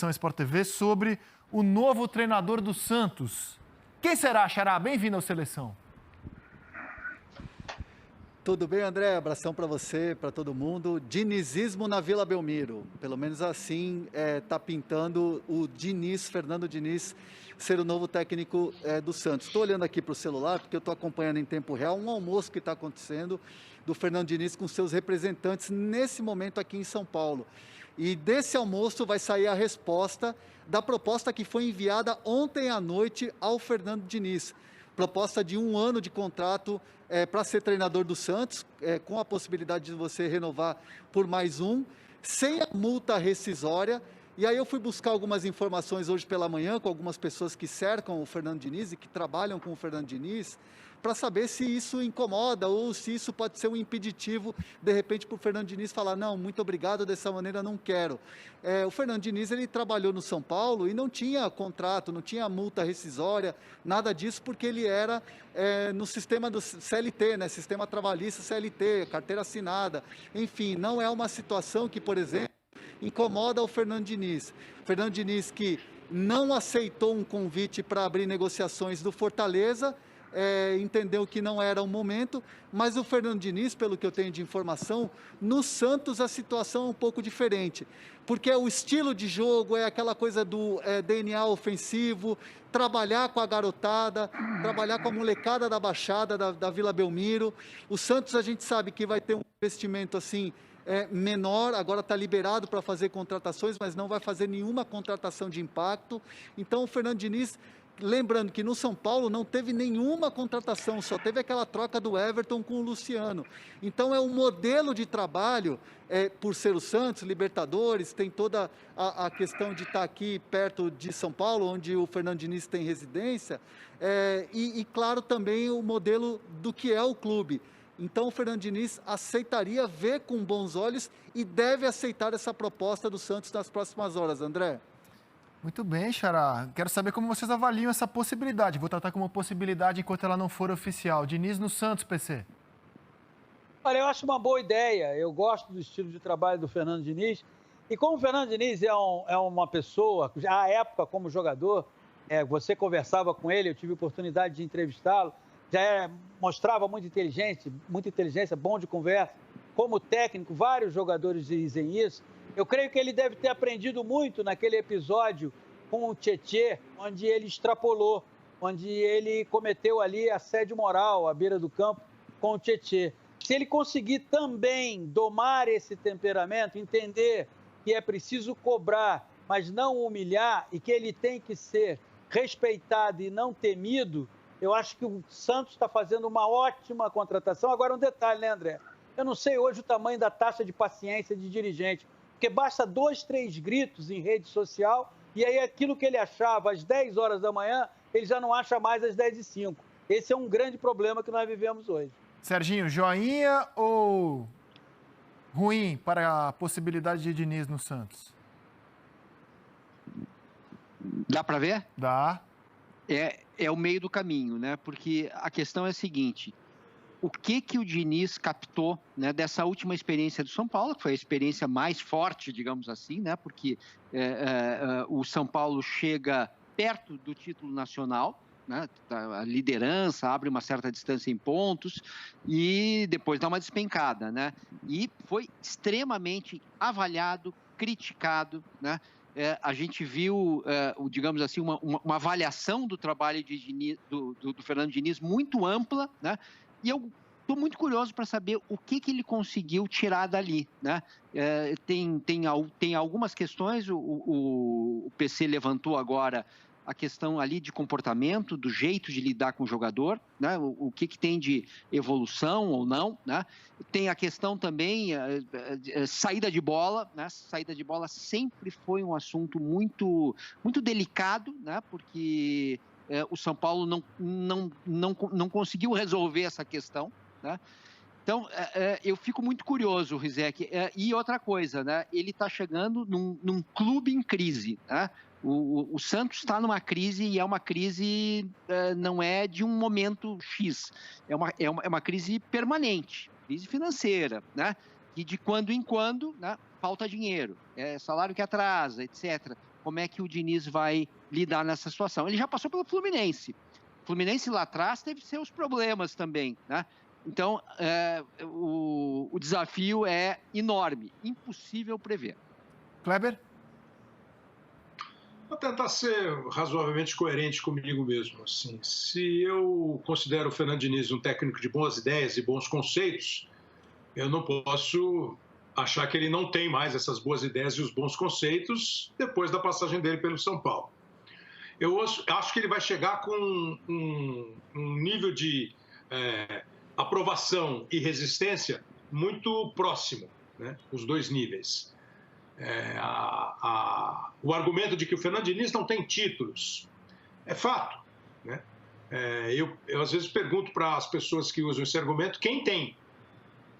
Seleção Sport TV sobre o novo treinador do Santos. Quem será, Xará? Bem-vindo ao Seleção. Tudo bem, André? Abração para você, para todo mundo. Dinizismo na Vila Belmiro. Pelo menos assim está pintando o Diniz, Fernando Diniz, ser o novo técnico do Santos. Estou olhando aqui para o celular, porque eu estou acompanhando em tempo real um almoço que está acontecendo do Fernando Diniz com seus representantes nesse momento aqui em São Paulo. E desse almoço vai sair a resposta da proposta que foi enviada ontem à noite ao Fernando Diniz. Proposta de 1 ano de contrato para ser treinador do Santos, com a possibilidade de você renovar por mais 1, sem a multa rescisória. E aí eu fui buscar algumas informações hoje pela manhã com algumas pessoas que cercam o Fernando Diniz e que trabalham com o Fernando Diniz, para saber se isso incomoda ou se isso pode ser um impeditivo, de repente, para o Fernando Diniz falar, não, muito obrigado, dessa maneira não quero. O Fernando Diniz, ele trabalhou no São Paulo e não tinha contrato, não tinha multa rescisória, nada disso, porque ele era no sistema do CLT, né? Sistema trabalhista CLT, carteira assinada. Enfim, não é uma situação que, por exemplo, incomoda o Fernando Diniz. Fernando Diniz que não aceitou um convite para abrir negociações do Fortaleza, entendeu que não era o momento, mas o Fernando Diniz, pelo que eu tenho de informação, no Santos a situação é um pouco diferente, porque o estilo de jogo é aquela coisa do DNA ofensivo, trabalhar com a garotada, trabalhar com a molecada da Baixada, da Vila Belmiro. O Santos a gente sabe que vai ter um investimento assim, menor, agora está liberado para fazer contratações, mas não vai fazer nenhuma contratação de impacto. Então o Fernando Diniz, lembrando que no São Paulo não teve nenhuma contratação, só teve aquela troca do Everton com o Luciano. Então é um modelo de trabalho, por ser o Santos, Libertadores, tem toda a questão de estar aqui perto de São Paulo, onde o Fernando Diniz tem residência, e claro também o modelo do que é o clube. Então o Fernando Diniz aceitaria ver com bons olhos e deve aceitar essa proposta do Santos nas próximas horas, André. Muito bem, Xará. Quero saber como vocês avaliam essa possibilidade. Vou tratar como possibilidade enquanto ela não for oficial. Diniz no Santos, PC. Olha, eu acho uma boa ideia. Eu gosto do estilo de trabalho do Fernando Diniz. E como o Fernando Diniz é uma pessoa, já à época como jogador, você conversava com ele, eu tive a oportunidade de entrevistá-lo, mostrava muita inteligência, bom de conversa. Como técnico, vários jogadores dizem isso. Eu creio que ele deve ter aprendido muito naquele episódio com o Tietê, onde ele extrapolou, onde ele cometeu ali assédio moral à beira do campo com o Tietê. Se ele conseguir também domar esse temperamento, entender que é preciso cobrar, mas não humilhar, e que ele tem que ser respeitado e não temido, eu acho que o Santos está fazendo uma ótima contratação. Agora um detalhe, né, André? Eu não sei hoje o tamanho da taxa de paciência de dirigente, porque basta 2, 3 gritos em rede social e aí aquilo que ele achava às 10 horas da manhã, ele já não acha mais às 10h05. Esse é um grande problema que nós vivemos hoje. Serginho, joinha ou ruim para a possibilidade de Diniz no Santos? Dá para ver? Dá. É o meio do caminho, né? Porque a questão é a seguinte: o que o Diniz captou, né, dessa última experiência do São Paulo, que foi a experiência mais forte, digamos assim, né? Porque o São Paulo chega perto do título nacional, né? A liderança abre uma certa distância em pontos e depois dá uma despencada, né? E foi extremamente avaliado, criticado, né? A gente viu, digamos assim, uma avaliação do trabalho do Fernando Diniz muito ampla, né? E eu estou muito curioso para saber o que ele conseguiu tirar dali, né? Tem algumas questões, o PC levantou agora a questão ali de comportamento, do jeito de lidar com o jogador, né? O que tem de evolução ou não, né? Tem a questão também, saída de bola, né? Saída de bola sempre foi um assunto muito, muito delicado, né? Porque o São Paulo não conseguiu resolver essa questão, né? Então, eu fico muito curioso, Rizek. E outra coisa, né? Ele está chegando num clube em crise, né? O Santos está numa crise e é uma crise, não é de um momento X, é uma crise permanente, crise financeira, né? E de quando em quando, né, falta dinheiro, salário que atrasa, etc. como é que o Diniz vai lidar nessa situação. Ele já passou pelo Fluminense. O Fluminense lá atrás teve seus problemas também, né? Então, o desafio é enorme, impossível prever. Kleber? Vou tentar ser razoavelmente coerente comigo mesmo. Assim, se eu considero o Fernando Diniz um técnico de boas ideias e bons conceitos, eu não posso achar que ele não tem mais essas boas ideias e os bons conceitos depois da passagem dele pelo São Paulo. Eu acho que ele vai chegar com um nível de aprovação e resistência muito próximo, né? Os dois níveis. O argumento de que o Fernando Diniz não tem títulos é fato, né? Eu às vezes pergunto para as pessoas que usam esse argumento quem tem,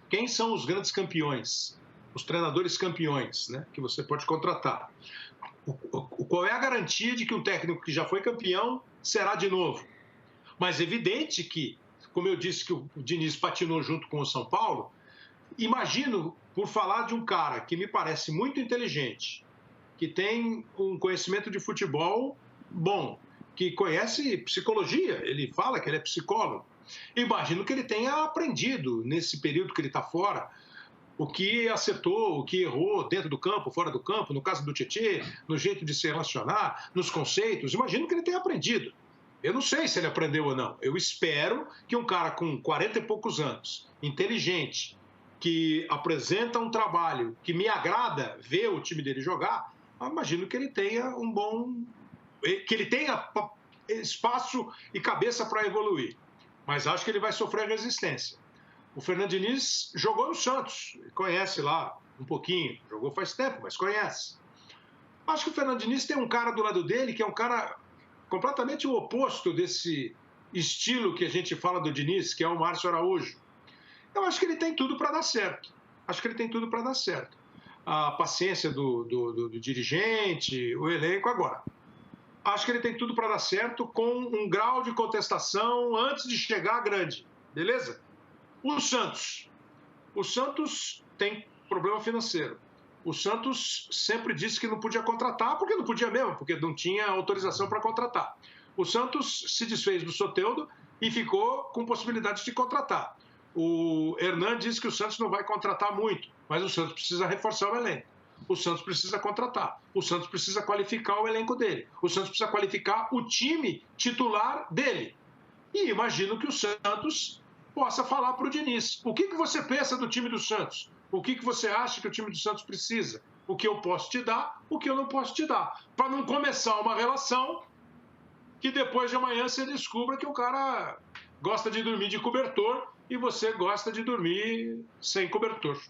quem são os grandes campeões, os treinadores campeões, né, que você pode contratar. Qual é a garantia de que um técnico que já foi campeão será de novo? Mas é evidente que, como eu disse que o Diniz patinou junto com o São Paulo, imagino, por falar de um cara que me parece muito inteligente, que tem um conhecimento de futebol bom, que conhece psicologia, ele fala que ele é psicólogo, imagino que ele tenha aprendido nesse período que ele está fora, o que acertou, o que errou dentro do campo, fora do campo, no caso do Tietê, no jeito de se relacionar, nos conceitos, imagino que ele tenha aprendido. Eu não sei se ele aprendeu ou não. Eu espero que um cara com 40 e poucos anos, inteligente, que apresenta um trabalho que me agrada ver o time dele jogar, imagino que ele tenha que ele tenha espaço e cabeça para evoluir. Mas acho que ele vai sofrer resistência. O Fernando Diniz jogou no Santos, conhece lá um pouquinho, jogou faz tempo, mas conhece. Acho que o Fernando Diniz tem um cara do lado dele que é um cara completamente o oposto desse estilo que a gente fala do Diniz, que é o Márcio Araújo. Eu acho que ele tem tudo para dar certo. Acho que ele tem tudo para dar certo. A paciência do dirigente, o elenco agora. Acho que ele tem tudo para dar certo com um grau de contestação antes de chegar grande. Beleza? O Santos tem problema financeiro. O Santos sempre disse que não podia contratar, porque não podia mesmo, porque não tinha autorização para contratar. O Santos se desfez do Soteldo e ficou com possibilidade de contratar. O Hernan disse que o Santos não vai contratar muito, mas o Santos precisa reforçar o elenco. O Santos precisa contratar. O Santos precisa qualificar o elenco dele. O Santos precisa qualificar o time titular dele. E imagino que o Santos possa falar para o Diniz. O que você pensa do time do Santos? O que você acha que o time do Santos precisa? O que eu posso te dar, o que eu não posso te dar. Para não começar uma relação que depois de amanhã você descubra que o cara gosta de dormir de cobertor e você gosta de dormir sem cobertor.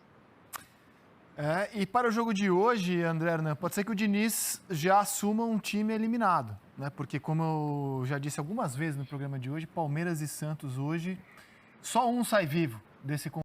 E para o jogo de hoje, André Hernan, pode ser que o Diniz já assuma um time eliminado, né? Porque, como eu já disse algumas vezes no programa de hoje, Palmeiras e Santos hoje, só um sai vivo desse confronto.